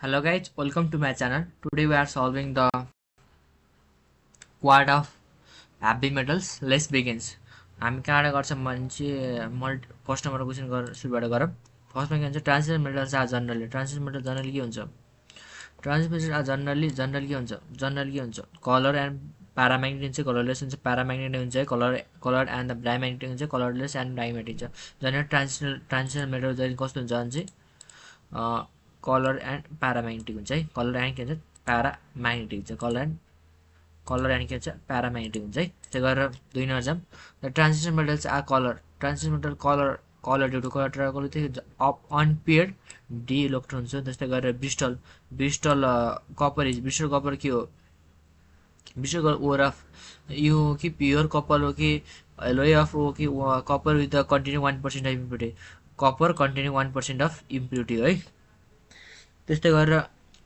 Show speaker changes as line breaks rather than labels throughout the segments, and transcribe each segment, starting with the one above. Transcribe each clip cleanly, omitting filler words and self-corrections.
Hello guys, welcome to my channel. Today we are solving the quad of heavy metals. Let's begins. हामी कहाँबाट गर्छौँ भने चाहिँ first number question सुरुबाट गरौँ। फर्स्टमा के हुन्छ transition metals are generally transition metal generally के हुन्छ ट्रान्जिशन आर जनरली के हुन्छ कलर एन्ड प्याराम्याग्नेटिक चाहिँ कलरलेस हुन्छ प्याराम्याग्नेटिक हुन्छ है कलर एन्ड द डाइम्याग्नेटिक हुन्छ कलरलेस एन्ड डाइम्याग्नेटिक हुन्छ जनरली ट्रान्जिशन मेटल चाहिँ कस्तो हुन्छ भने चाहिँ कलर एन्ड प्याराम्याग्नेटिक हुन्छ है कलर एन्ड के भन्छ प्याराम्याग्नेटिक हुन्छ कलर एन्ड के भन्छ प्याराम्याग्नेटिक हुन्छ है त्यो गरेर 2 नम्बर जाम the transition metals are colour transition metal colour due to colour चाहिँ अफ अनपेयर्ड डी इलेक्ट्रोन हुन्छ त्यस्तै गरेर ब्रिस्टल कपर के हो ब्रिस्टल ओर अफ यो कि प्योर कपर हो कि एलोय अफ हो कि copper with the containing 1% of impurity copper containing 1% of impurity है त्यस्तै गरेर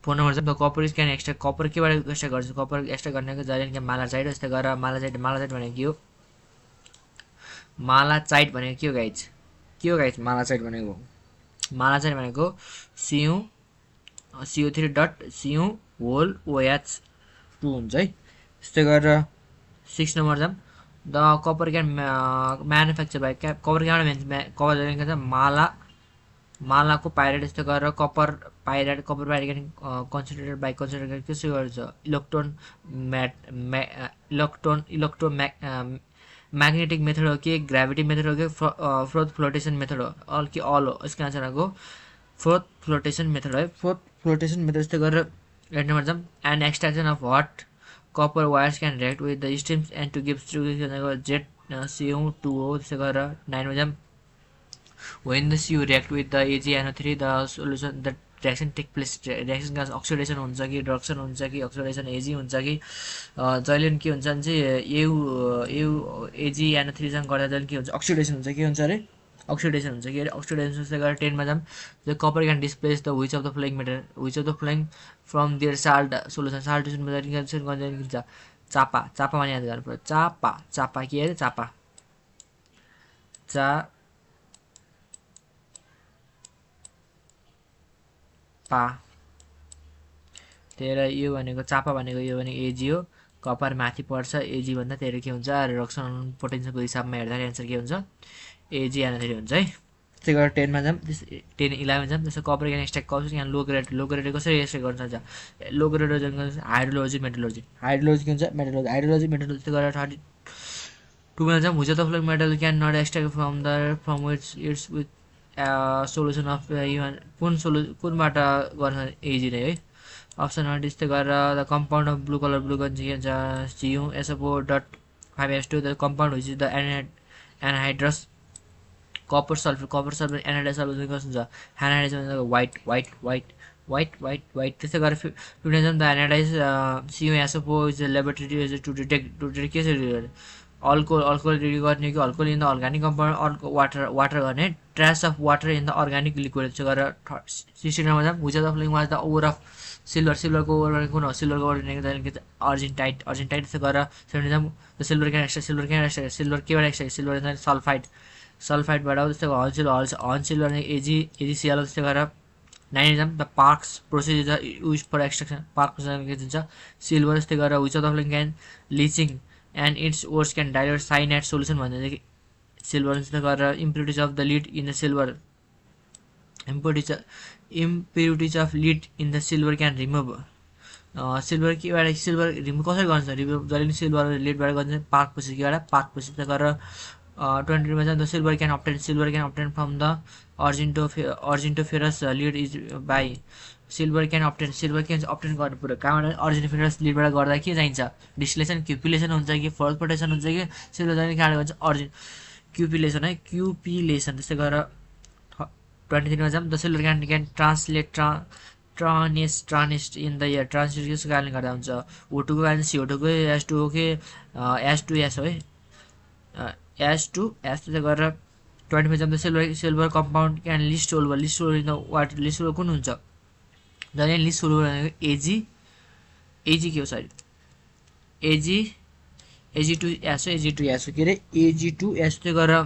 4 नम्बर चाहिँ the copper is can extra copper केबाट एक्सट्रा गर्छ कपर एक्सट्रा गर्नेको जहिले कि मालाचाइट त्यस्तै गरेर मालाचाइट भनेको के हो मालाचाइट भनेको के हो गाइज मालाचाइट भनेको CO3 dot CO whole OH2 हुन्छ है त्यस्तै गरेर 6 नम्बर जाम the copper can manufacture by copper कहाँबाट कपर मालाको पाइरेट यस्तो गरेर copper pirate concentrated by concentrated कसो गर्छ म्याग्नेटिक मेथड हो कि ग्राभिटी मेथड हो कि फोर्थ फ्लोटेसन मेथड हो अल हो यसको आन्सर आएको फोर्थ फ्लोटेसन मेथड है फोर्थ फ्लोटेसन मेथड यस्तो गरेर 8 नम्बर जाम and extraction of hot copper wires can react with the steams and to give jet CO2 हो त्यस्तो गरेर 9 नम्बर जाम when the CO react with the AgNO3 the solution the reaction take place reaction gas oxidation हुन्छ कि reduction हुन्छ कि oxidation Ag हुन्छ कि जहिले के हुन्छ भने चाहिँ AgNO3 सँग गर्दा जहिले के हुन्छ oxidation हुन्छ के हुन्छ अरे oxidation हुन्छ कि oxidation चाहिँ गरेर 10 मा जाम the copper can displace the which of the following matter which of the following from their salt solution मा जान्छ चापा माने याद गर्नु पर्छ चापा के अरे तेह्र यो भनेको चापा भनेको यो भनेको एजी हो कपर माथि पर्छ एजी भन्दा तेह्र के हुन्छ रिडक्सन पोटेन्सियलको हिसाबमा हेर्दा एन्सर के हुन्छ एजी एनर्जी हुन्छ है त्यस्तै गरेर 10 मा जाम 10 11 जाम त्यसो कपर क्यान एक्सट्र्याक्ट कल्स यहाँ लो ग्रेड कसरी एक्सट्र्याक्ट गर्न सक्छ लो ग्रेड हाइड्रोलोजी मेटलर्जी के हुन्छ हाइड्रोलोजी मेटलर्जी त्यस्तै गरेर 32 मा जाम whose the following metal can not extract from which its with solution of कुनबाट गर्न एजी नै है अप्सन वान त्यस्तै गरेर the compound of blue colour के हुन्छ CuSO4.5H2 the compound which is the anhydrous copper sulphur anhydrous sulphur कस्तो हुन्छ एनहाइड्रस वाइट त्यस्तै गरेर 15 the anhydrous CuSO4 is laboratory to detect के अल्कोहल रेडी गर्ने कि alcohol in the organic compound water गर्ने trace of water in the organic liquid चाहिँ गरेर 16 मा जाम whose the following was the ore of सिल्भरको ओर भनेको कुन हो सिल्भरको ओर भनेको अर्जेन्टाइट त्यस्तो गरेर 70 जाम द सिल्भर केबाट एक्सट्रा सिल्भर सल्फाइडबाट त्यस्तो हल सिल्भर एजीसीएल त्यस्तो गरेर 9 जाम the Parkes process is use for extraction Park process के हुन्छ सिल्भर त्यस्तै गरेर whose the flowing can leaching and its ores can dilute cyanide solution भन्ने चाहिँ सिल्भर त्यस्तै गरेर impurities of the lead in the silver impurities of lead in the silver can remove silver remove कसरी गर्छ remove जहिले silver लेडबाट गर्छ park process गरेर 20 मा चाहिँ the silver can obtain from the argentiferous lead is by silver can obtain गर्नु पुरो कहाँबाट अर्जेन्टोफेरस लिडबाट गर्दा के चाहिन्छ डिस्टिलेसन क्युपिलेसन हुन्छ कि फोर्थ पोटेसन हुन्छ कि सिल्भर जहिले कहाँबाट गर्छ क्युपिलेसन है त्यस्तै गरेर 23 मा जाम the silver can translate tarnish in the air translate कसको कारणले गर्दा हुन्छ O2 को कारण CO2 को H2 हो कि H2S हो है H2S त्यस्तै गरेर 20 मा जाम the silver compound can least soluble in the water least soluble कुन हुन्छ जहिले लिस्ट सोल्भर भनेको एजी के हो सरी Ag2S के अरे Ag2S त्यही गरेर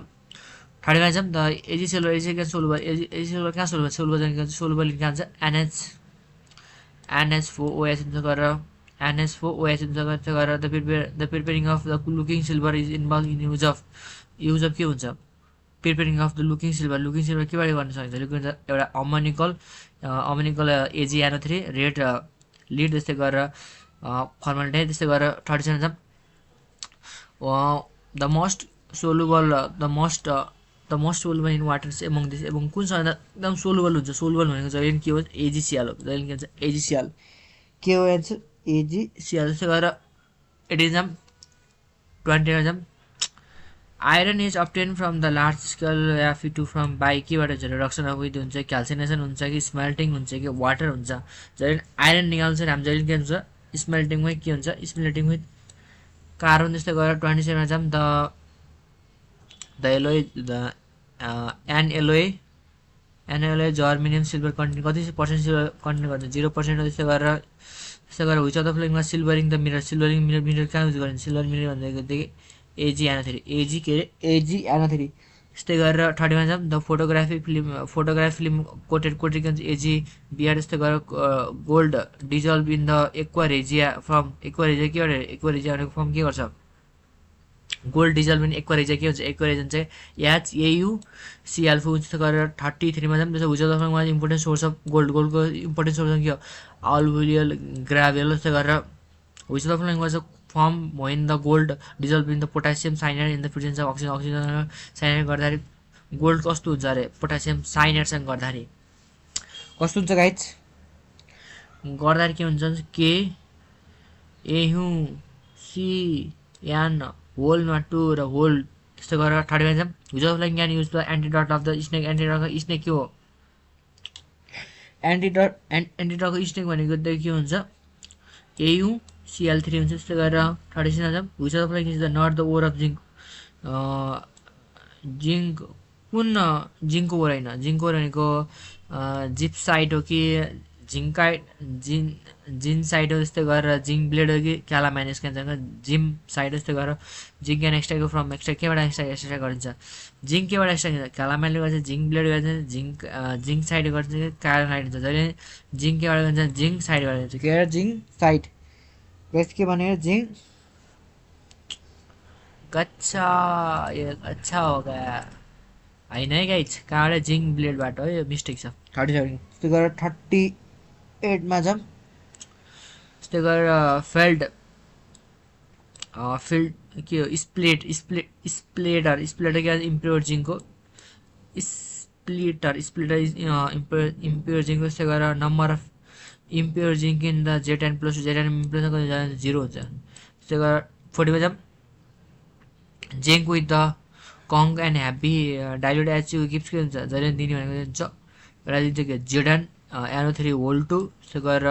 30 मा जाम द एजी सिल्भर कहाँ सोल्भर सोल्भर लिङ्क हुन्छ NH NH4OH हुन्छ गरेर NH4OH हुन्छ गरेर the preparing of the looking silver is involve in use of के हुन्छ preparing of the looking silver केबाट गर्न सकिन्छ एउटा अमोनिकल AgNO3 रेड लिड त्यस्तै गरेर फर्माल्डिहाइड त्यस्तै गरेर 37 छ the most soluble in water among this among कुन चाहिँ एकदम सोलुबल हुन्छ सोलुबल भनेको जहिले के हो AgCl हो जहिले के भन्छ AgCl के हो एन्सर AgCl त्यस्तै गरेर 20 iron is obtain from the large scale Fe2 from by केबाट हुन्छ रिडक्सन अफ विथ हुन्छ क्याल्सिनेसन हुन्छ कि स्मेल्टिङ हुन्छ कि वाटर हुन्छ जहिले आइरन निकाल्छ हामी जहिले के हुन्छ स्मेल्टिङमै के हुन्छ स्मेल्टिङ विथ कार्बन त्यस्तै गरेर 27 जाम द एनएलओए जर्मेनियम सिल्भर कन्टेन्ट कति पर्सेन्ट सिल्भर कन्टेन्ट गर्छ 0% हो त्यस्तै गरेर विच अफ द फ्लोइङमा सिल्भरिङ द मिरर कहाँ युज गरिन्छ सिल्भर मिरर भनेदेखि AgNO3 AgNO3 त्यस्तै गरेर 30 जाम the photography film coated AgBr त्यस्तै गरेर gold dissolve in the aqua regia from aqua regia भनेको फर्म के गर्छ गोल्ड डिजल्भ इन एक्वारेजिया के हुन्छ एक्वारेजिया चाहिँ HAuCl4 त्यस्तै गरेर 33 मा जाम त्यसो which of the important source of गोल्डको इम्पोर्टेन्ट सोर्स के हो अल्बुलियल ग्राभेल त्यस्तै गरेर which of the was form when the gold dissolved in the potassium cyanide in the presence of oxygen cyanide गर्दाखेरि गोल्ड कस्तो हुन्छ अरे पोटासियम साइनाइडसँग गर्दाखेरि कस्तो हुन्छ गाइज गर्दाखेरि के हुन्छ KAuCN होलमा 2 र होल त्यस्तो गरेर 30 जाम which of like can use the antidote of the snake snake के हो एन्टिडटको स्नेक भनेको के हुन्छ AuCl3 हुन्छ त्यस्तै गरेर 36 जाम which of like is the not the ore of zinc कुन जिङ्कको ओर होइन जिङ्कको ओर भनेको जिप्साइड हो कि जिन्साइड हो त्यस्तै गरेर जिङ्क ब्लेड हो कि क्यालामाइनस क्यान्सर जिम साइड त्यस्तै गरेर zinc can extra from extra केबाट एक्सट्रा गरिन्छ जिङ्क केबाट एक्सट्रा क्यालामाइनले गर्छ जिङ्क ब्लेड गर्छ जिङ्क साइड गर्छ क्यालामाइड हुन्छ जहिले जिङ्क केबाट गर्छ जिङ्क साइडबाट हुन्छ के जिङ्क साइड के भनेर जिङ्क अच्छा हो गया होइन है गाइज कहाँबाट जिङ्क ब्लेडबाट हो यो मिस्टेक छ 37 त्यस्तै गरेर 38 मा जाम त्यस्तै गरेर फिल्ड के हो स्प्लेटर के इम्प्योर जिङ्कको स्प्लिटर इज इम्प्योर जिङ्क त्यस्तै गरेर number of impure zinc in the ZN+ ZN+ 0 हुन्छ त्यस्तै गरेर 40 मा जाम zinc with the conc and happy dilute HCl gift के हुन्छ जहिले दिने भनेको हुन्छ एउटा दिन्छ के ZnNO3 होल 2 त्यस्तै गरेर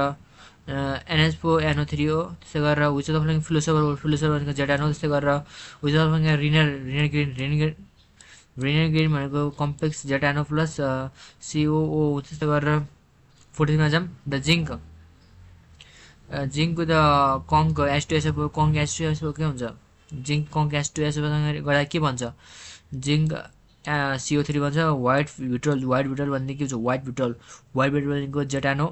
NH4NO3 हो त्यस्तै गरेर विच अफ द फिलोसोफर भनेको ZnO त्यस्तै गरेर विच अफ रिनर ग्रिन भनेको कम्प्लेक्स ZnO प्लस COO त्यस्तै गरेर 40 मा जाम the zinc with the conc H2SO conc H2SO के हुन्छ जिङ्क कङ्क H2SO गर्दा के भन्छ जिङ्क CO3 भन्छ व्हाइट ब्युटल भन्ने के हुन्छ व्हाइट ब्युटल भनेको ZnO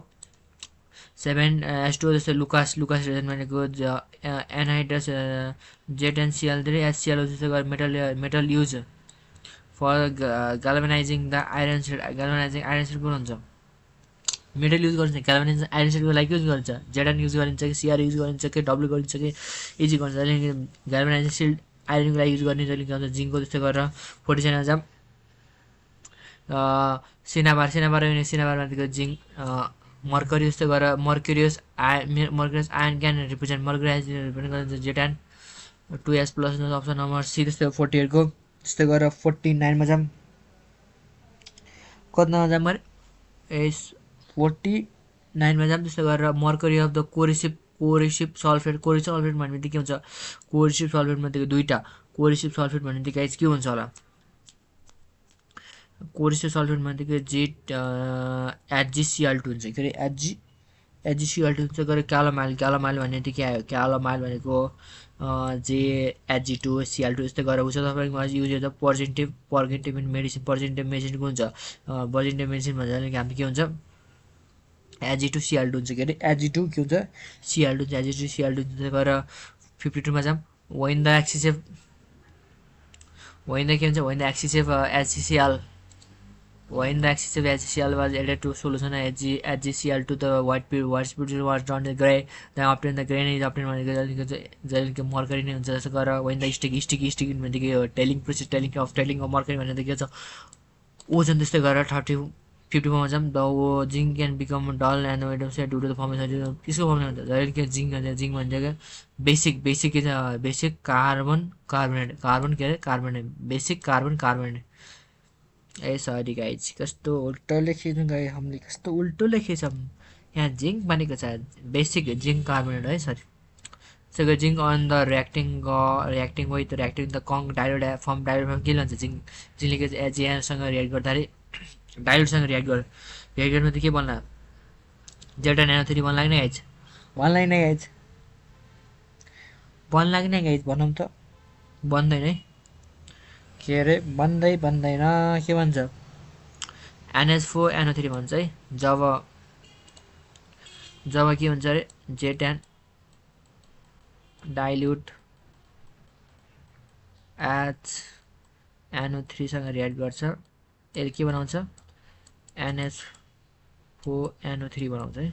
7 H2 जस्तै लुकास रिजन भनेको एनहाइड्रस ZnCl3 HCl जस्तै गरेर metal use for galvanizing the iron सेड कुन हुन्छ मेटल युज गरिन्छ ग्याल्भनाइजिङ आइरन सेडको लागि युज गरिन्छ ZN युज गरिन्छ कि CR युज गरिन्छ कि W गरिन्छ कि AG गरिन्छ जहिले ग्याल्भनाइजिङ सिल्ड आइरनको लागि युज गर्ने जहिले के हुन्छ जिङ्कको त्यस्तै गरेर 47 जाम सिनाबार भनेको जिङ्क मर्करी त्यस्तै गरेर mercurous ion can represent mercury represent गरिन्छ ZN2S+ अप्सन नम्बर C त्यस्तै 48 को त्यस्तै गरेर 49 मा जाम कतिमा जाम अरे 49 मा जाम त्यस्तै गरेर मर्करी अफ द कोरिसिप सल्फेट भन्ने के हुन्छ कोरिसिप सल्फेट भनेको दुईटा कोरिसिप सल्फेट भन्ने के हुन्छ होला कोरिसिप सल्फेट भनेको HgCl2 हुन्छ के अरे HgCl2 हुन्छ गरे क्यालोमाइल भन्ने के आयो क्यालोमाइल भनेको Hg2Cl2 यस्तै गरेर हुन्छ तपाईको युज गर्दा पर्जेन्टिभ मेडिसिन कुन हुन्छ पर्जेन्टिभ मेडिसिन भन्दा हामी के हुन्छ Ag2Cl2 हुन्छ के अरे Ag2 के हुन्छ Cl2 हुन्छ Ag2Cl2 हुन्छ गएर 52 मा जाम when the excessive के हुन्छ when the excessive HCl when the excessive HCl was added to solution HgCl to the white spiritual was drawn to gray then obtain the grain is obtained भनेको mercury नै हुन्छ जस्तो गरेर when the stick भनेको tailing process tailing of mercury भनेको के छ ozone त्यस्तै गरेर 50 मा जाम the zinc can become dull and wet say due to the formation किसको फर्मेसन हुन्छ जहिले के जिंक भनेको बेसिक के छ बेसिक कार्बन के अरे कार्बोनेट बेसिक कार्बन कार्बोनेट ए सरी गाइज कस्तो उल्टो लेखेछौँ गाई हामीले कस्तो उल्टो लेखेछौँ यहाँ जिंक भनेको छ बेसिक जिंक कार्बोनेट है sorry So zinc on the reacting with the Kong dilute form के हुन्छ जिंकले के एजिएन सँग रिएक्ट गर्दाखेरि डाइल्युट सँग रिएक्ट गर्नु त के बन्ला जेटा NO3 बन्ला कि गाइज बन्ला कि गाइज भनौँ त बन्दैन है के अरे बन्दैन के भन्छ NH4 NO3 भन्छ है जब के हुन्छ अरे जेटान डाइल्युट एच NO3 सँग रिएक्ट गर्छ यसले के बनाउँछ NH4 NO3 बनाउँछ है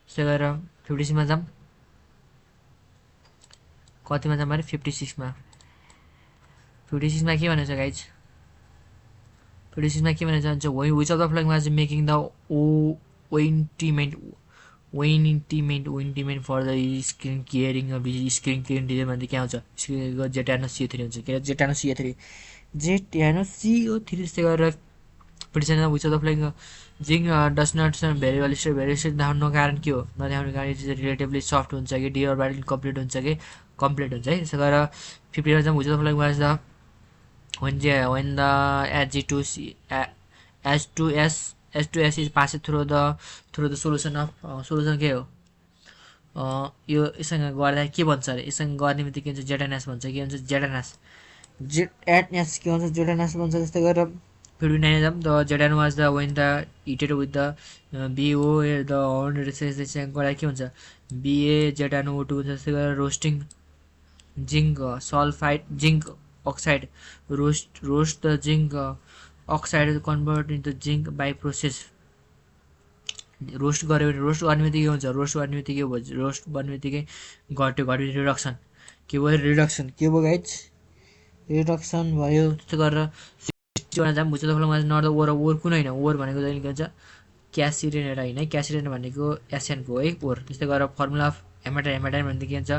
त्यसै गरेर 56 मा जाम कतिमा जाम अरे 56 मा के भनेछ गाइज 56 मा के भनेछ भन्छ which of the following was making the ointment for the skin caring of the skin care design भन्दै के आउँछ जेटानोसिओ3 हुन्छ के जेटानोसिओ3 त्यस्तै गरेर prediction which of the following zinc does not variable देखाउनुको कारण के हो नदेखाउने कारण इट इज रिलेटिभली सफ्ट हुन्छ कि डिओर्बिटल कम्प्लिट हुन्छ है त्यसो गरेर 50 मा चाहिँ which of the following was the when the H2S is passed through the solution of solution के हो यो यससँग गर्दा के भन्छ अरे यससँग गर्ने बित्तिकै के हुन्छ जेटानस भन्छ के हुन्छ जेटानस के हुन्छ जेटानस भन्छ त्यस्तै गरेर 59 जाम द जेटान was the when the heated with the BO the horn resistance गर्दा के हुन्छ BA जेटानो2 हुन्छ त्यस्तै गरेर roasting zinc sulphide zinc oxide roast the zinc oxide convert into zinc by process roast गर्ने बित्तिकै हुन्छ रोस्ट गर्ने बित्तिकै घट्यो रिडक्सन के भयो गाइज रिडक्सन भयो त्यस्तो गरेर 60 जाम भुच्चा फलमा नट द ओर कुन हैन ओर भनेको चाहिँ के हुन्छ क्यासिरेनेट हैन क्यासिरेनेट भनेको एसियन को है ओर त्यस्तै गरेर फर्मुला अफ हेमाटाइट भन्दा के हुन्छ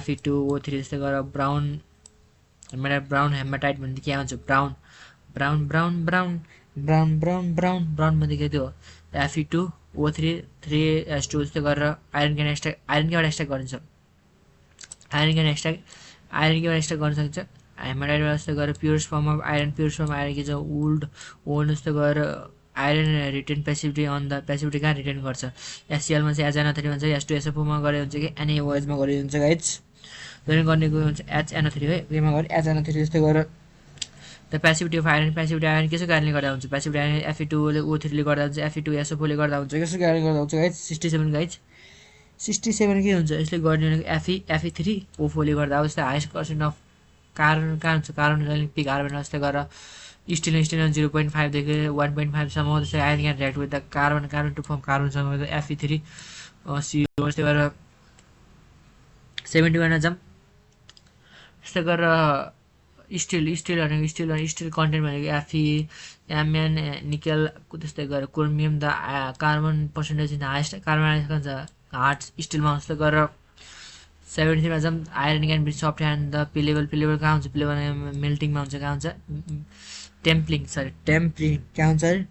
Fe2O3 त्यस्तै गरेर ब्राउन हेमाटाइट भन्दा के आउँछ ब्राउन भन्दा के त्यो Fe2O3 3H2 त्यस्तै गरेर आइरन क्याबाट एक्सट्र्याक्ट गरिन्छ आइरन क्याबाट एक्सट्र्याक्ट गर्न सकिन्छ हेमाटाइटबाट त्यस्तै गरेर प्योर फर्म अफ आइरन के छ वुल्ड त्यस्तै गरेर आइरन रिटेन पेसिभिटी अन द पेसिभिटी कहाँ रिटेन गर्छ HCl मा चाहिँ HNO3 भन्छ H2SO4 मा गरे हुन्छ कि NaOH मा गरे हुन्छ गाइज रिटेन गर्नेको हुन्छ HNO3 है केमा गरे HNO3 त्यस्तै गरेर द पेसिभिटी अफ आइरन कसो कारणले गर्दा हुन्छ पेसिभिटी आइरन Fe2 ले O3 ले गर्दा हुन्छ Fe2SO4 ले गर्दा हुन्छ कसो कारणले गर्दा हुन्छ गाइज 67 गाइज 67 के हुन्छ यसले गर्ने भनेको Fe3O4 ले गर्दा अब हाईएस्ट पर्सेन्ट अफ कार्बन कहाँ हुन्छ कार्बन पी कार्बन जस्तै गरेर स्टिल 0.5 देखि 1.5 सम्म त्यस्तै iron can react with the carbon to form carbon सँग Fe3 CO त्यस्तै गरेर 71 जाम त्यस्तै गरेर स्टिल कन्टेन्ट भनेको Fe Mn निकेल त्यस्तै गरेर chromium the carbon percentage in highest carbon हुन्छ हार्ड स्टिलमा त्यस्तै गरेर 73 मा जाम iron can be soft and the P level कहाँ हुन्छ पी लेभल मेल्टिङमा हुन्छ कहाँ हुन्छ टेम्परिङ कहाँ हुन्छ अरे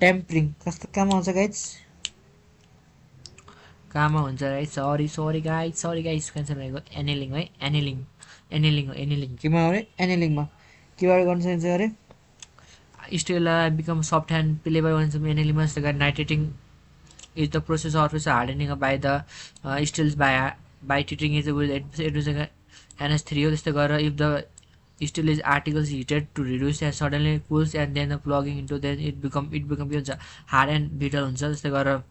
टेम्परिङ कस्तो काममा हुन्छ गाइज काममा हुन्छ है सरी गाइज क्यान्सर भनेको एनेलिङ है एनेलिङ केमा अरे एनेलिङमा केबाट गर्न सकिन्छ अरे steel become soft and pliable भन्छ एनेलिङमा जस्तो गरी nitriding is the process of hardening by the steels by treating is with NH3 हो त्यस्तै गरेर if the steel is articles heated to reduce and suddenly cools and then the plugging into then it become के हुन्छ hard and brittle हुन्छ जस्तै गरेर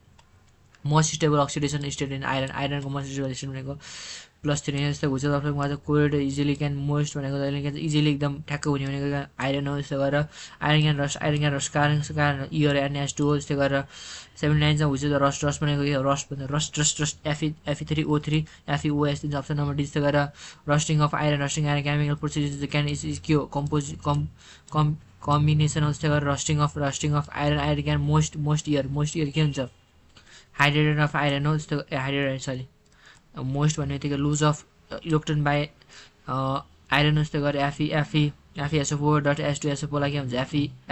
most stable oxidation state in आइरनको most stable state भनेको +3 जस्तो हुन्छ तपाईँकोमा चाहिँ कोल्ड इजिली क्यान मोस्ट भनेको जहिले क्यान इजिली एकदम ठ्याक्क हुने भनेको आइरन हो जस्तो गरेर आइरन क्यान रस्ट कारण इयर एन्ड H2O जस्तै गरेर 79 चाहिँ हुन्छ रस्ट रस्ट भनेको यो रस्ट भन्दा रस्ट Fe3O3 FeOS दिन्छ अप्सन नम्बर डी जस्तो गरेर rusting of iron chemical process can is के हो कम्बिनेसन हो जस्तै गरेर rusting of iron can moist air के हुन्छ हाइड्रेटेड अफ आइरन हो जस्तो हाइड्रेटेड सरी मोस्ट भन्ने बित्तिकै lose of electron by iron जस्तो गरेर FeSO4 डट H2SO4 लाई के हुन्छ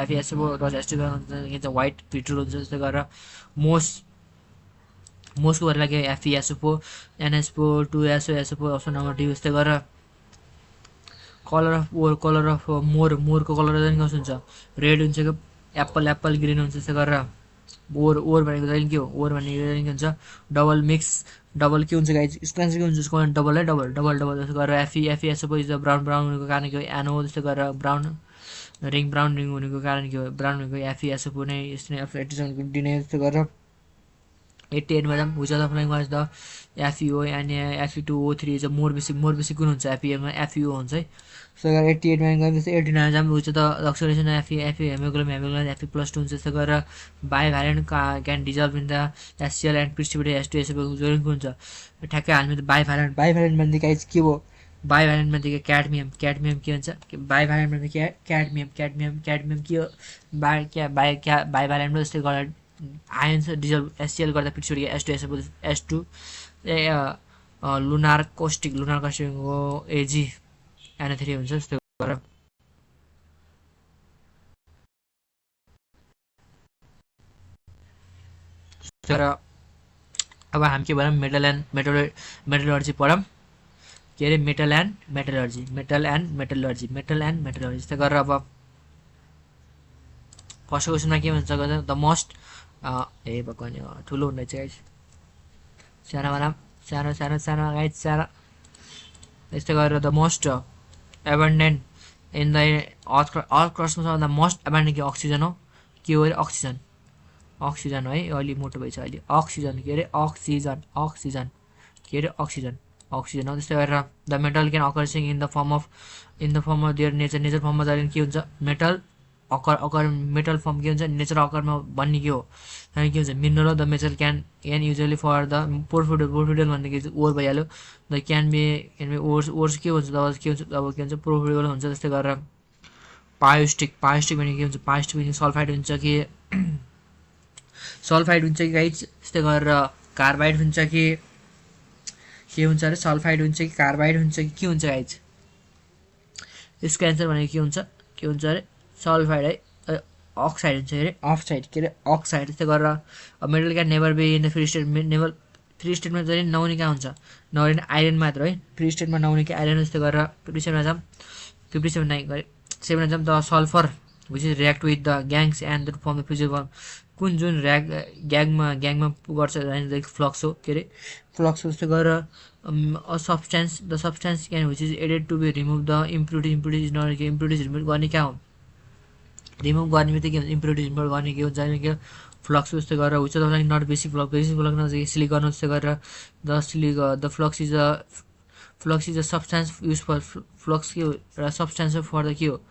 FeSO4 डट H2 के हुन्छ व्हाइट पेट्रोल हुन्छ जस्तो गरेर मोस्टको गरेर के FeSO4 NH4 2SO4 option number D जस्तो गरेर कलर अफ मोरको कलर चाहिँ कस्तो हुन्छ रेड हुन्छ कि एप्पल ग्रीन हुन्छ जस्तो गरेर ओर भनेको जहिले के हो ओर भनेको जहिले के हुन्छ डबल के हुन्छ गाइज यसको आन्सर के हुन्छ यसको डबल है डबल जस्तो गरेर FeSO4 इज ब्राउन हुनुको कारण के हो एनो जस्तो गरेर ब्राउन रिङ हुनुको कारण के हो ब्राउन भनेको FeSO4 नै यस्तो नै 87 डी नै जस्तो गरेर 88 मा जाम हुन्छ तपाईलाई was the FeO and Fe2O3 is more basic कुन हुन्छ FeO मा FeO हुन्छ है सो गरेर 88 मा गएपछि 89 जाम हुन्छ त अक्सिडेसन Fe हेमोग्लोबिन Fe+2 हुन्छ त्यसो गरेर bivalent can dissolve in the HCl and precipitate H2SO4 join हुन्छ ठ्याक्कै हाल्नु त बाइभ्यालेन्ट भन्ने गाइस के हो बाइभ्यालेन्ट भन्ने क्याडमियम के हुन्छ बाइभ्यालेन्ट भन्ने क्याडमियम के हो बाइभ्यालेन्ट जस्तै गरेर आयन्स डिजल्भ HCl गर्दा पिछोडी H2 लुनार कस्टिकको AG NO3 हुन्छ जस्तो गरेर तर अब हामी के भनौँ मेटल एन्ड मेटलर्जी पढौँ के अरे मेटल एन्ड मेटलर्जी जस्तो गरेर अब फर्स्ट क्वेसनमा के भन्छ गर्दा द मोस्ट ए भगवान ठुलो हुँदैछ गाइस सानो गाइस सानो यस्तो गरेर the most abundant in the earth क्रस्टमा द मोस्ट एबन्डेन्ट के अक्सिजन हो के हो अरे अक्सिजन हो है अलि मोटो भइछ अहिले अक्सिजन के अरे अक्सिजन हो त्यस्तै गरेर the metal can occurring in the form of their nature फर्ममा जहिले के हुन्छ मेटल मेटल फर्म के हुन्छ नेचर अकरमा भन्ने के हो अनि के हुन्छ mineral the metal can usually for the profitable भन्ने के ओर भइहाल्यो द क्यान बी ओर्स के हुन्छ तब के हुन्छ प्रोफिटेबल हुन्छ जस्तै गरेर पायोस्टिक भने के हुन्छ पायोस्टिक भने सल्फाइड हुन्छ कि गाइज त्यस्तै गरेर कार्बाइड हुन्छ कि के हुन्छ अरे सल्फाइड हुन्छ कि कार्बाइड हुन्छ कि के हुन्छ गाइज यसको एन्सर भनेको के हुन्छ अरे सल्फाइड है अक्साइड हुन्छ अरे अक्साइड त्यस्तै गरेर metal can never be in the free स्टेटमा जहिले नहुने कहाँ हुन्छ नहुने आइरन मात्र है फ्री स्टेटमा नहुने कि आइरन जस्तै गरेर 57 जाम 57 जाम the sulphur which is react with the gangues and the form the future form कुन जुन ग्याङमा गर्छ फ्लक्स हो के अरे फ्लक्स जस्तो गरेर the substance can which is added to be remove the impurities remove गर्ने कहाँ हो रिमुभ गर्ने बित्तिकै इम्प्युरिटिज रिमुभ गर्ने के हुन्छ के फ्लक्स जस्तो गरेर हुन्छ तपाईँलाई नट बेसिक फ्लक्स नजिक सिलिकन जस्तो गरेर the flux is a substance use for flux के हो एउटा सब्सटेन्स फर द के हो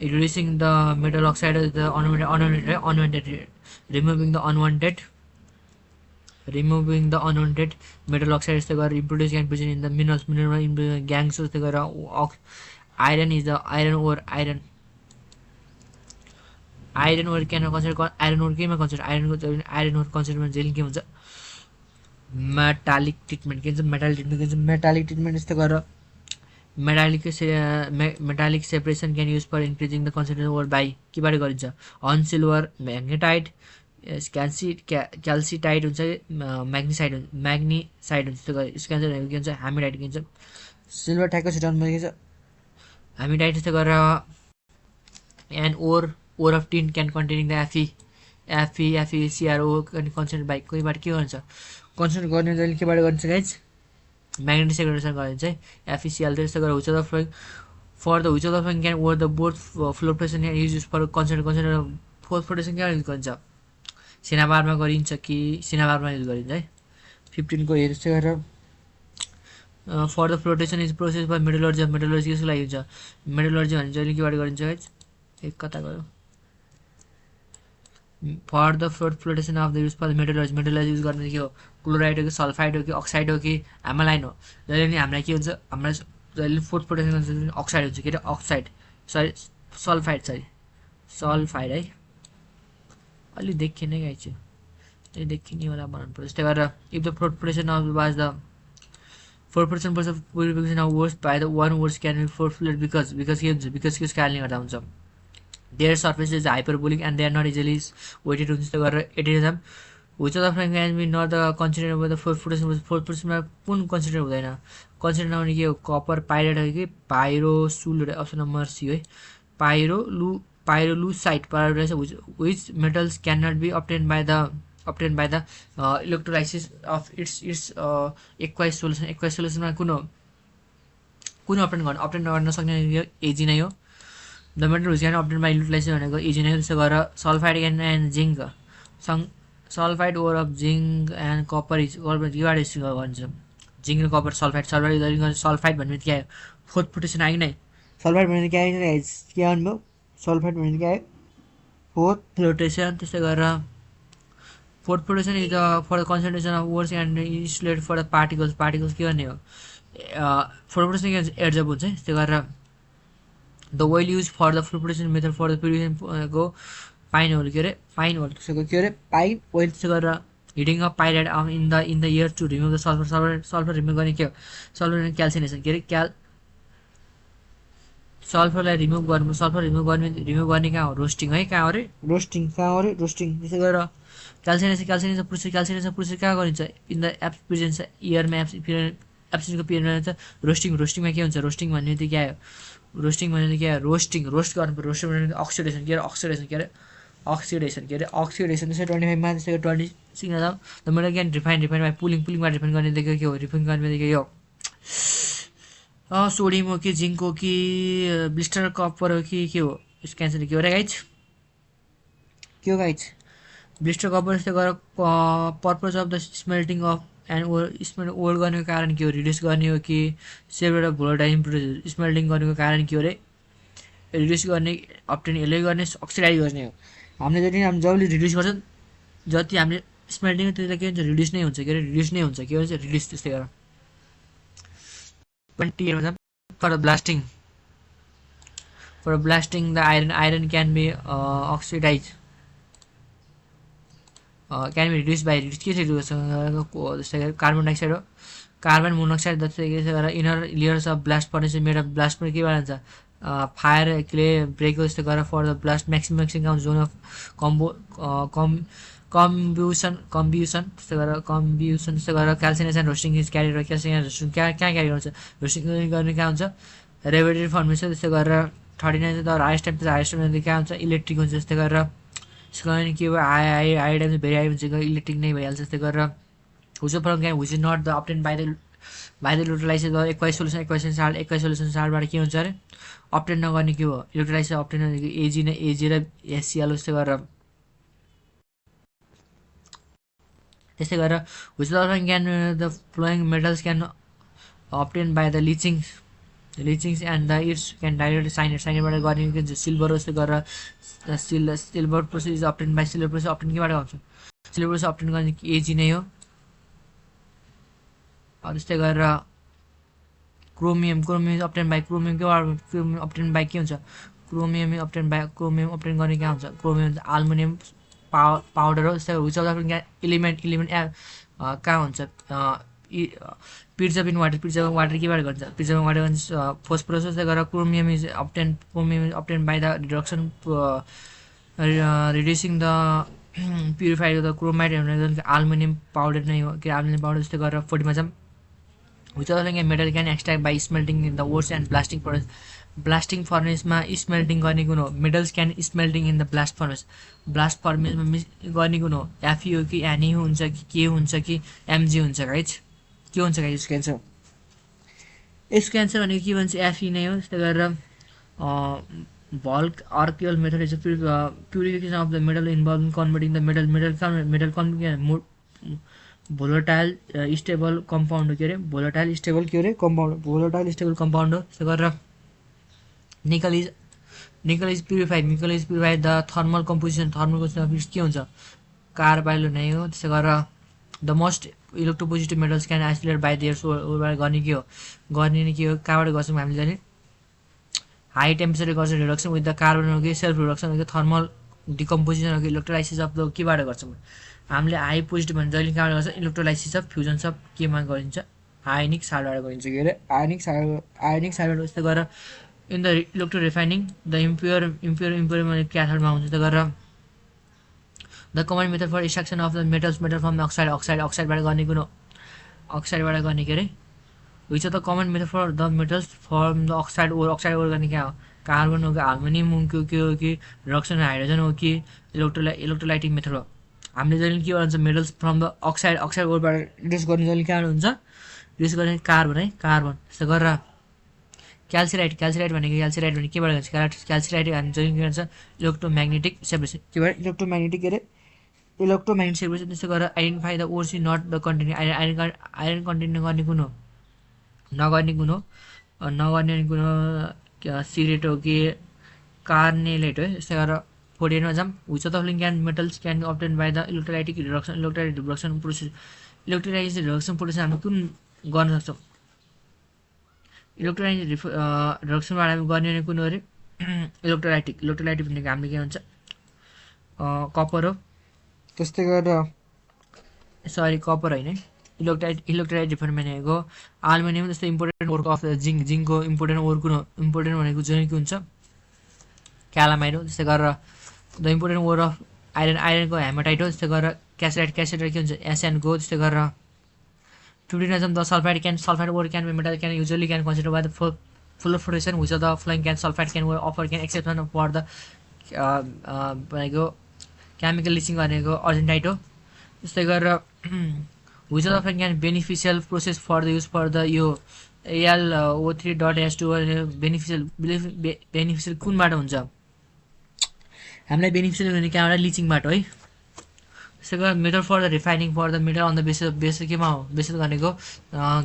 reducing the metal oxide the unwanted removing the unwanted metal oxide जस्तो गरेर impurities can present in the mineral gangues जस्तो गरेर iron is the iron ore can consider iron ore केमा कन्सिडर आइरन ओर कन्सिडरमा जहिले के हुन्छ मेटालिक ट्रिटमेन्ट के हुन्छ मेटालिक ट्रिटमेन्ट जस्तो गरेर metallic separation can use for increasing the concentration ore by केबाट गरिन्छ हर्न सिल्भर म्याग्नेटाइट क्याल्सिटाइट हुन्छ म्याग्निसाइड हुन्छ त्यस्तो गरेर यसको एन्सर के हुन्छ हामिडाइट के हुन्छ सिल्भर ठ्याक्कै छुट्याउनु के छ हामिडाइट त्यस्तो गरेर and ore of tin can containing the FeCrO concentrate by कोहीबाट के गर्छ कन्सन्ट्रेट गर्ने केबाट गरिन्छ गाइज म्याग्नेटिक सेपरेसन गरिन्छ है FeCl त्यस्तो गरेर हुन्छ for the which of the following can over the both flotation use for concentrate froth flotation कहाँ युज गरिन्छ सेनाबारमा गरिन्छ कि सेनाबारमा युज गरिन्छ है 15 को हेर यस्तै गरेर for the flotation is process by metallurgy metallurgy कसको लागि हुन्छ मेटलर्जी भने जहिले केबाट गरिन्छ है एक कता गयो for the flotation of the use for metallurgy metallurgy use गर्ने के हो क्लोराइड हो कि सल्फाइड हो कि अक्साइड हो कि एमालाइन हो जहिले पनि हामीलाई के हुन्छ हामीलाई जहिले फोर्थ फ्लोटेसन अक्साइड हुन्छ के अरे अक्साइड सरी सल्फाइड है अलि देखिए नै गाइछ यो देखिने वाला बनाउनु पर्छ त्यही भएर if the fourth flotation of was the 4% of purification of words by the one words can be forfeited because के हुन्छ because के कारणले गर्दा हुन्छ their surface is hyperbolic and they are not easily weighted हुन्छ त्यो गरेर एटिजम which of the following can be not the considered by the fourth person मा कुन कन्सिडर हुँदैन कन्सिडर नहुने के हो कपर पाइरेट हो कि पाइरोसुल अप्सन नम्बर सी है पाइरोलुसाइट which metals cannot be obtained by the electrolysis of its aqueous solution मा कुन obtain गर्न सक्ने एजी नै हो the metal which can obtain by electrolysis भनेको एजी नै हो त्यसो गरेर sulphide and zinc sulphide or of zinc and copper is केबाट इज भन्छ जिंक र कपर सल्फाइड भन्ने के आयो फोर्थ फ्लोटेसन आयो नै सल्फाइड भन्ने के आयो के आउनुभयो सल्फाइड भन्ने के आयो फोर्थ फ्लोटेसन त्यसै गरेर froth flotation is for the concentration of words and insulate for the particles के गर्ने हो फोर्थ फ्लोटेसन के भन्छ एडजब हुन्छ है त्यो गरेर the well use for the flotation method for the purification को पाइन होल के अरे पाइन होल त्यसको के अरे पाइन ओइल त्यसो गरेर heating of pyrite in the air to remove the sulphur remove गर्ने के हो सल्फर क्याल्सिनेसन के अरे सल्फरलाई रिमुभ गर्ने कहाँ हो रोस्टिङ है कहाँ हो अरे रोस्टिङ त्यसो गरेर क्याल्सिनेसन प्रोसेस कहाँ गरिन्छ इन द एप्सपिरेन्स इयरमा एब्सेन्सको पिरियडमा चाहिँ रोस्टिङमा के हुन्छ रोस्टिङ भन्ने त्यो क्या हो रोस्ट गर्नु रोस्टिङ भने अक्सिडेसन के अरे अक्सिडेसन त्यसै 25मा त्यसै 26 जाउँ the metal can refine by पुलिङमा रिफाइन गर्ने दिएको के हो रिफाइन गर्ने दिएको यो सोडियम हो कि जिङ्क हो कि ब्लिस्टर कपर हो कि के हो यसको एन्सर के हो र गाइज ब्लिस्टर कपर जस्तो गरेर purpose of the smelting of and ओल्ड गर्नेको कारण के हो रिड्युस गर्ने हो कि separate of volatile process smelting गर्नेको कारण के हो रे रिड्युस गर्ने अप्टेन यसले गर्ने अक्सिडाइज गर्ने हो हामीले जबले रिड्युस गर्छ जति हामीले स्मेल्टिङ त्यति के हुन्छ रिड्युस नै हुन्छ के भन्छ रिड्युस त्यस्तै गरेर 20 for blasting the iron can be oxidise can be reduce by के चाहिँ जस्तै कार्बन डाइअक्साइड हो कार्बन मोनोक्साइड जस्तै गरेर inner layers of blast furnace made of blast पनि के भन्छ फायर क्ले ब्रेक जस्तो गरेर for the blast maximum zone of combustion त्यस्तो गरेर त्यस्तो गरेर calcination roasting is carry calcination roasting कहाँ क्यारी गर्छ रोस्टिङ गर्ने कहाँ हुन्छ रेभेटेड फर्मेसन त्यस्तो गरेर 39 द हाइएस्ट टेम्परेचर कहाँ हुन्छ इलेक्ट्रिक हुन्छ त्यस्तो गरेर त्यसको लागि के भयो हाई टाइम भेरी हाई हुन्छ इलेक्ट्रिक नै भइहाल्छ त्यस्तो गरेर whose from can whose is not the obtain by the electrolysis aqueous solution सालबाट के हुन्छ अरे अप्टेन नगर्ने के हो इलेक्ट्रोलाइसिस अप्टेन एजी र एससिएल जस्तो गरेर त्यस्तै गरेर whose can the flowing metals can obtain by the leachings and the its can direct साइनेटबाट गर्ने के हुन्छ सिल्भर जस्तो गरेर silver process is obtain by silver process obtain केबाट आउँछ सिल्भर प्रोसेस अप्टेन गर्ने एजी नै हो त्यस्तै गरेर chromium obtain by chromium obtain by के हुन्छ क्रोमियम अप्टेन गर्ने कहाँ हुन्छ क्रोमियम एल्युमिनियम पाउडर हो त्यस्तै हुज अफ द इलिमेन्ट कहाँ हुन्छ प्रिजर्भ इन वाटर केबाट गर्छ प्रिजर्भ इन वाटर भन्छ फोस्फरस जस्तै गरेर chromium is obtain by the reducing the purified the chromite aluminium powder नै हो कि एल्युमिनियम पाउडर जस्तै गरेर 40मा चाहिँ which other metal can extract by smelting in the ores and blasting furnace मा स्मेल्टिङ गर्ने कुन हो metals can smelting in the blast फर्नेसमा गर्ने कुन हो एफई हो कि एनई हुन्छ कि के हुन्छ कि एमजी हुन्छ गाइज के हुन्छ गाइज यसको एन्सर यसको एन्सर भनेको के भन्छ एफई नै हो। त्यस्तै गरेर bulk archaeal method is a purification of the metal involving converting the metal volatile stable compound हो के अरे volatile stable के अरे compound volatile stable compound हो। त्यस्तै गरेर nickel is purified the thermal composition of it के हुन्छ कार्बाइल नै हो। त्यस्तै गरेर the most electropositive metals can isolate by their सोबाट गर्ने के हो गर्ने नि के हो कहाँबाट गर्छौँ हामीले जाने हाई टेम्परेचरले गर्छ रिडक्सन विथ द कार्बन हो कि सेल्फ रिडक्सन हो कि थर्मल डिकम्पोजिसन हो कि इलेक्ट्रोलाइसिस अफ द केबाट गर्छौँ हामीले हाई पोजिटिभ भने जहिले कहाँबाट गर्छ इलेक्ट्रोलाइसिस अफ फ्युजन अफ केमा गरिन्छ आयनिक साल्टबाट गरिन्छ के अरे आयनिक साल्टबाट त्यस्तै गरेर in the electro refining the impure भने क्याथोडमा हुन्छ त्यस्तै गरेर the common method for extraction of the metal from the अक्साइडबाट गर्ने कुन अक्साइडबाट गर्ने के अरे which of the common method for the metals from the oxide ore गर्ने क्या हो कार्बन हो कि हार्मोनियम हो कि रिडक्सन हाइड्रोजन हो कि इलेक्ट्रोलाइटिक मेथड हो। हामीले जहिले के भन्छ मेटल्स फ्रम द अक्साइड ओरबाट रिड्युस गर्ने जहिले कहाँबाट हुन्छ रिड्युस गर्ने कार्बन है कार्बन। त्यस्तो गरेर क्याल्सिराइड भनेको केबाट गर्छ क्याल्सिराइड हामी जहिले के भन्छ इलेक्ट्रोम्याग्नेटिक सेपरेसन केबाट इलेक्ट्रोम्याग्नेटिक के अरे इलेक्ट्रोम्याग्नेटिक सेपरेसन। त्यस्तो गरेर identify the ores in not the content iron content गर्ने कुन हो नगर्ने कुन हो सिगरेट हो कि कार्नेलेट हो। त्यस्तै गरेर 48मा जाम which of the following metals can obtain by the electrolytic reduction process reduction process हामी कुन गर्न सक्छौँ इलेक्ट्रोलाइटिक रिडक्सनबाट हामी गर्ने भने कुन हो अरे इलेक्ट्रोलाइटिक भनेको हामीले के भन्छ कपर हो। त्यस्तै गरेर सरी कपर होइन इलेक्ट्रोलाइट डिफरेन्ट भनेको एल्युमिनियम जस्तो इम्पोर्टेन्ट ओर अफ द जिङ्कको इम्पोर्टेन्ट ओर कुन हो इम्पोर्टेन्ट भनेको जुन के हुन्छ क्यालामाइड हो। त्यस्तै गरेर द इम्पोर्टेन्ट ओर अफ आइरनको हेमाटाइट हो। त्यस्तै गरेर क्यासेटाइट के हुन्छ एसएनको। त्यस्तै गरेर 15 the sulphide ore can be metal can usually can consider by the flotation which of the flowing can sulphide can offer can exception for the भनेको केमिकल लिचिङ भनेको अर्जेन्टाइट हो। त्यस्तै गरेर which of the can beneficial process for the use for the यो AlO3.H2 beneficial कुनबाट हुन्छ हामीलाई beneficial हुने कहाँबाट लिचिङबाट है। त्यसै गरेर method for the refining for the metal on the basis केमा हो बेसिस भनेको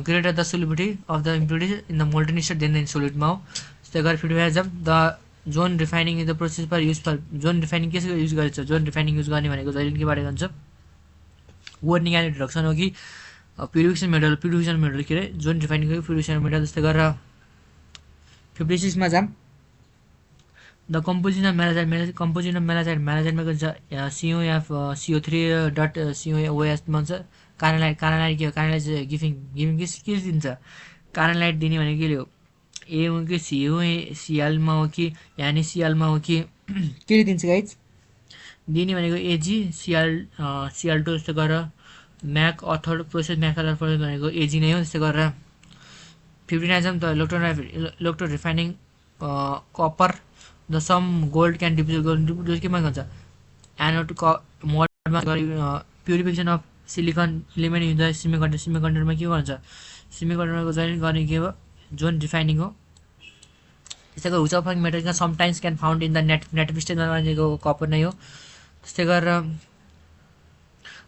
greater the solubility of the impurities in the molten state than the सोलिडमा हो। त्यस्तै गरेर 55 the zone refining in the process for use for zone refining के use गरेछ zone refining use गर्ने भनेको जहिले केबाट गर्छ ओर निकाल्ने रिडक्सन हो कि प्युरिफिकेसन मेटल के अरे जोन रिफाइनिङको प्युरिफिकेसन मेटल। त्यस्तै गरेर 56मा जाम द कम्पोजिसन अफ म्यालाजाइड के हुन्छ CO3.COOS भन्छ कार्बनलाइट के हो कार्बनलाइट गिभिङ के दिन्छ कार्बनलाइट दिने भनेको के हो ए हो कि सिएलमा हो कि यानि सिएलमा हो कि के दिन्छ गाइज दिने भनेको एजी सिएल2। त्यस्तो गरेर म्याक अथर प्रोसेस भनेको एजी नै हो। त्यस्तो गरेर 59 जाम the electro refining copper the some gold can deposit केमा गर्छ एनोड मोडमा purification of silicon element in the सेमिकन्डक्टरमा के गर्छ सेमिकन्डक्टरको जहिले गर्ने के हो जोन रिफाइनिङ हो। त्यस्तै गरेर which of metal can sometimes can found in the native स्टेजमा भनेको कपर नै हो। त्यस्तै गरेर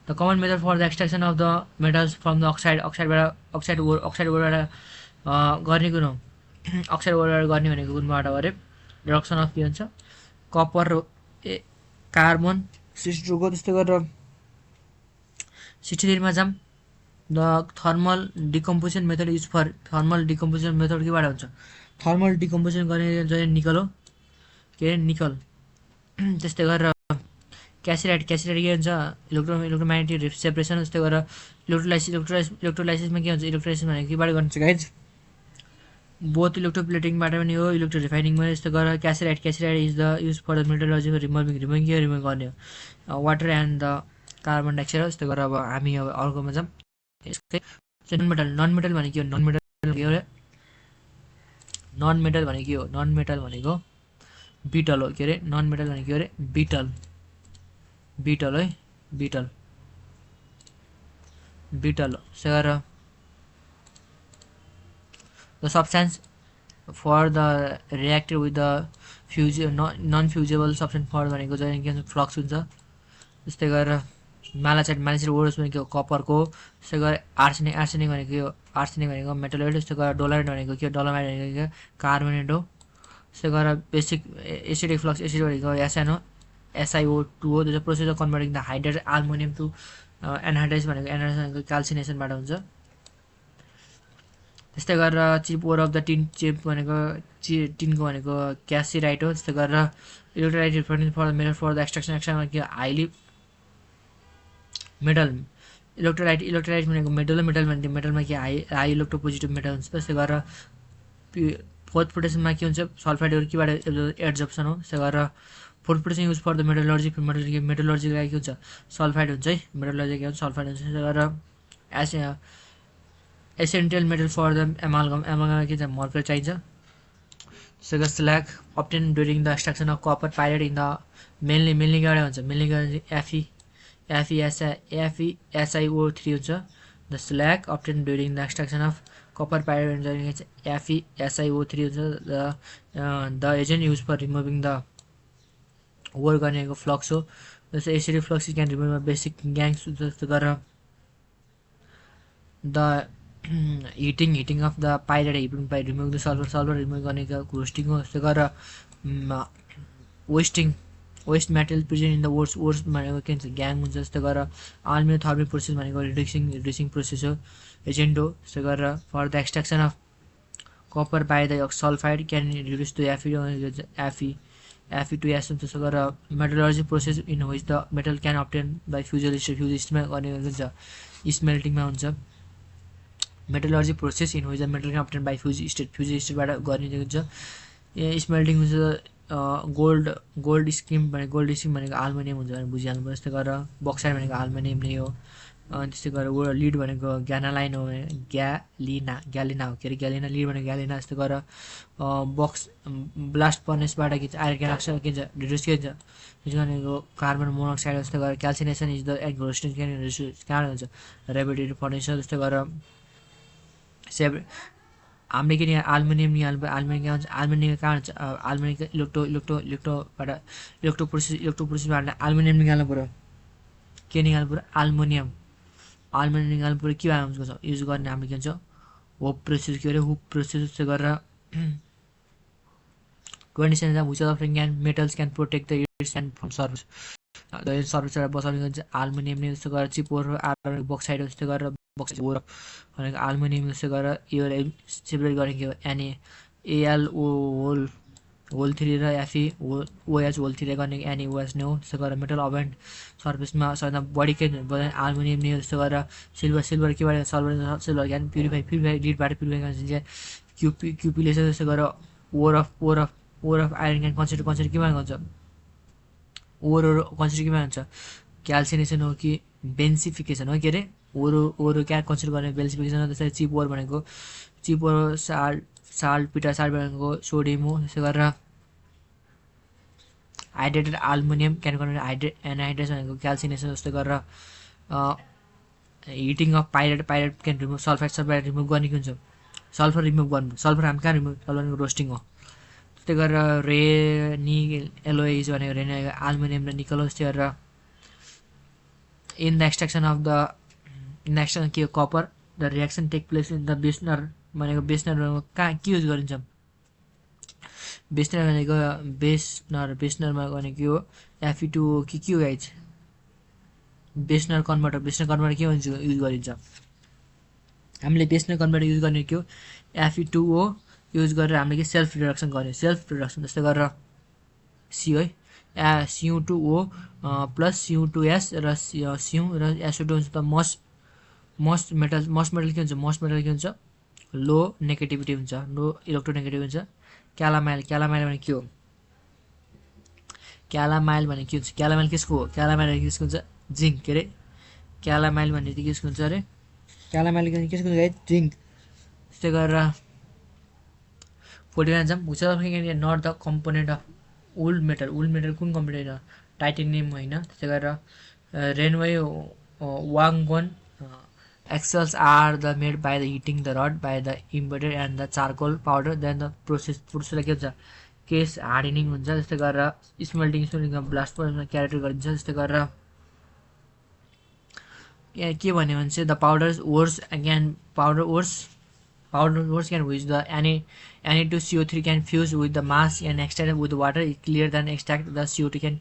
the common method for the extraction of the metals from the oxide ओरबाट गर्ने कुन हो अक्साइड ओरबाट गर्ने भनेको कुनबाट अरे रिडक्सन अफ के भन्छ कपर कार्बन 62को। त्यस्तै गरेर 63मा जाम the thermal decomposition method use for thermal decomposition method केबाट हुन्छ थर्मल डिकम्पोजिसन गर्ने जहिले निकल हो के अरे निकल। त्यस्तै गरेर क्यासिराइड के हुन्छ इलेक्ट्रोम्याग्नेटिक सेपरेसन। त्यस्तै गरेर इलेक्ट्रोलाइसिसमा के हुन्छ इलेक्ट्रोलाइसिस भनेको केबाट गर्छ गाइज बोथ इलेक्ट्रोप्लेटिङबाट पनि हो इलेक्ट्रो रिफाइनिङमा। त्यस्तो गरेर cassiterite is the use for the metallurgy removing के रिमुभ गर्ने हो water and the carbon dioxide हो। त्यस्तो गरेर अब हामी अब अर्कोमा जाऊँ नन मेटल भनेको के हो नन मेटल भनेको बिटल हो के अरे नन मेटल भनेको के अरे बिटल है बिटल हो। त्यसै गरेर the substance for the reacted with the non fusible substance for भनेको चाहिँ के भन्छ फ्लक्स हुन्छ। त्यस्तै गरेर म्यालासाइट ओरस भनेको कपरको, त्यस्तै गरेर आर्सेनिक भनेको मेटलोइड, त्यस्तै गरेर डोलाइट भनेको के डोलोमाइट भनेको के कार्बोनेट हो। त्यस्तै गरेर बेसिक एसिडिक फ्लक्स एसिड भनेको SiO2 हो। त्यो process of converting the hydrate aluminium to anhydrous भनेको क्याल्सिनेसन बाट हुन्छ। त्यस्तै गरेर chief ore of the tin chief भनेको टिनको भनेको क्यासिराइट हो। त्यस्तै गरेर इलेक्ट्रोलाइट रिफर्डिङ for the metal for the extraction के हाइली मेटल इलेक्ट्रोलाइट भनेको मेटल भने मेटलमा के हाई इलेक्ट्रोपोजिटिभ मेटल हुन्छ। त्यस्तै गरेर फोर्थ पोटेसियममा के हुन्छ सल्फाइडहरू केबाट एड्जप्सन हो। त्यस्तै गरेर froth potassium use for the मेटलर्जीको लागि के हुन्छ सल्फाइड हुन्छ है, मेटलर्जी के हुन्छ सल्फाइड हुन्छ। त्यस्तै गरेर essential metal for the amalgam के चाहिँ मर्करी चाहिन्छ। त्यस्तै गरेर slag obtain during the extraction of copper pyrite in the mainly केबाट हुन्छ FeSiO3 हुन्छ। The slag obtain during the extraction of copper pyrite FeSiO3 हुन्छ। The agent use for removing the ore गर्नेको फ्लक्स हो। जस्तै acidic flux can remove basic gangues. जस्तो गरेर the heating of the pyrite remove the sulphur remove गर्नेको roasting हो। त्यस्तै गरेर waste material present in the ores भनेको के हुन्छ ग्याङ हुन्छ। त्यस्तै गरेर आल्मिनो थर्मिक प्रोसेस भनेको रिड्युसिङ प्रोसेस हो, एजेन्ट हो। त्यस्तै गरेर for the extraction of copper by the sulphide can reduce the Fe2S हुन्छ। त्यस्तै गरेर metallurgy process in which the metal can obtain by fuse स्टिलमा गर्ने हुन्छ स्मेल्टिङमा हुन्छ। Metallurgy process in which the metal can obtain by fuse स्टिलबाट गर्ने हुन्छ स्मेल्टिङ हुन्छ। गोल्ड स्किम भनेको एल्युमिनियम हुन्छ भनेर बुझिहाल्नु पर्यो। त्यस्तै गरेर बक्साइड भनेको एल्युमिनियम नै हो। त्यस्तै गरेर लिड भनेको ग्यानालाइन हो, ग्यालिना हो के अरे ग्यालिना, लिड भनेको ग्यालिना। त्यस्तै गरेर बक्स ब्लास्ट फर्नेसबाट के छ आइरन क्यान के हुन्छ रिड्युस के हुन्छ भनेको कार्बन मोनोक्साइड। त्यस्तै गरेर क्याल्सिनेसन इज द रोस्टिङ कहाँ हुन्छ रेडिएटिभ फर्नेस। त्यस्तै गरेर हामीले के एल्युमिनियम एल्युमिनियम कहाँ हुन्छ एल्युमिनियम कहाँ हुन्छ एल्युमिनियमको इलेक्ट्रो प्रोसेसबाट एल्युमिनियम निकाल्नु पऱ्यो। के निकाल्नु पऱ्यो एल्युमिनियम निकाल्नु पऱ्यो के युज गर्ने हामीले के भन्छ होप प्रोसेस के अरे हुप प्रोसेस। त्यस्तै गरेर 27 which of metals can protect the its and from सर्भिसबाट बचाउने हुन्छ एल्युमिनियम नै। त्यस्तै गरेर चिपोर बक्साइड हो। त्यस्तै गरेर बक्साइड ओर भनेको एल्युमिनियम। त्यस्तै गरेर यो सेपरेट गरेको AlO होल 3 र FeOH होल 3 गर्ने NaOH नै हो। त्यस्तै गरेर मेटल अभेन्ट सर्फेसमा सबैभन्दा बढी के एल्युमिनियम नै हो। त्यस्तै गरेर सिल्भर केबाट सिल्भर क्यान प्युरिफाई लिडबाट प्युरिफाई गर्ने क्युपीले छ। त्यस्तै गरेर ओर अफ आइरन क्यान कन्सिडर केमा हुन्छ ओर कन्सिडर केमा हुन्छ क्याल्सिनेसन हो कि बेन्सिफिकेसन हो के अरे ओरो क्या कन्सिडर गर्ने बेन्सिफिकेसन हो। त्यसरी चिप ओर भनेको साल्ट भनेको सोडियम हो। त्यसै गरेर hydrated aluminium can convert anhydrase भनेको क्याल्सिनेसन। जस्तै गरेर heating of pirate can remove sulphide remove गर्ने के हुन्छ सल्फर रिमुभ गर्नु। सल्फर हामी कहाँ रिमुभ सल्फर रोस्टिङ हो। त्यस्तै गरेर एलोइज भनेको एल्युमिनियम र निकल हो। त्यस्तै गरेर in the extraction of the के copper the reaction take place in the Bessemer भनेको कहाँ के युज गरिन्छ बेसनर भनेको बेसनरमा गर्ने के हो Fe2 के हो गाइज बेसनर कन्भर्टर के युज गरिन्छ हामीले बेसनर कन्भर्टर युज गर्ने के हो Fe2O युज गरेर हामीले के सेल्फ रिडक्सन गर्ने जस्तै गरेर C है Cu2O प्लस Cu2S र SO2 हुन्छ। त मस्ट मेटल के हुन्छ लो नेगेटिभिटी हुन्छ लो इलेक्ट्रोनेगेटिभ हुन्छ। क्यालामाइल भने के हो क्यालामाइल केसको हो केसको हुन्छ जिङ्क के अरे क्यालामाइल भन्ने चाहिँ केसको हुन्छ अरे क्यालामाइल केसको हुन्छ जिङ्क। त्यस्तै गरेर 49 जाम हुन्छ not the component of wool metal कुन कम्पोनेन्ट हो टाइटेनियम होइन। त्यस्तै गरेर रेनवे वाङगन Axles are the made by the heating the rod by the embedded and the charcoal powder then the process के हुन्छ केस हार्डनिङ हुन्छ जस्तै गरेर स्मेल्टिङ ब्लास्ट क्यारेक्टर गरिन्छ जस्तै गरेर के भन्यो भने चाहिँ the powder ores can which the Na2CO3 can fuse with the mass and extract with water is clear than extract the CO2 can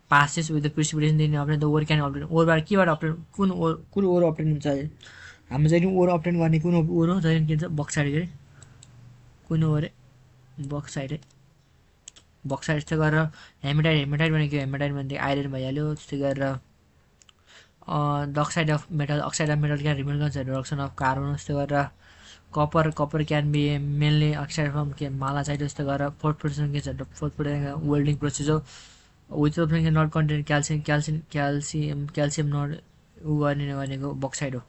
passes with the precipitation then obtain the ore can obtain ore बाट केबाट obtain कुन ore obtain हुन्छ हाम्रो चाहिँ ore obtain गर्ने कुन ore हो जहिले के भन्छ बक्साइड के कुन ore बक्साइड यस्तो गरेर हेमाटाइट भनेको हेमाटाइट भनेको आइरन भइहाल्यो त्यस्तै गरेर the oxide of metal can remove the reduction of carbon जस्तो गरेर copper can be mainly oxide from malachite जस्तो गरेर fourth production के छ fourth production welding process हो which of not contain calcium not उ गर्ने भनेको बक्साइड हो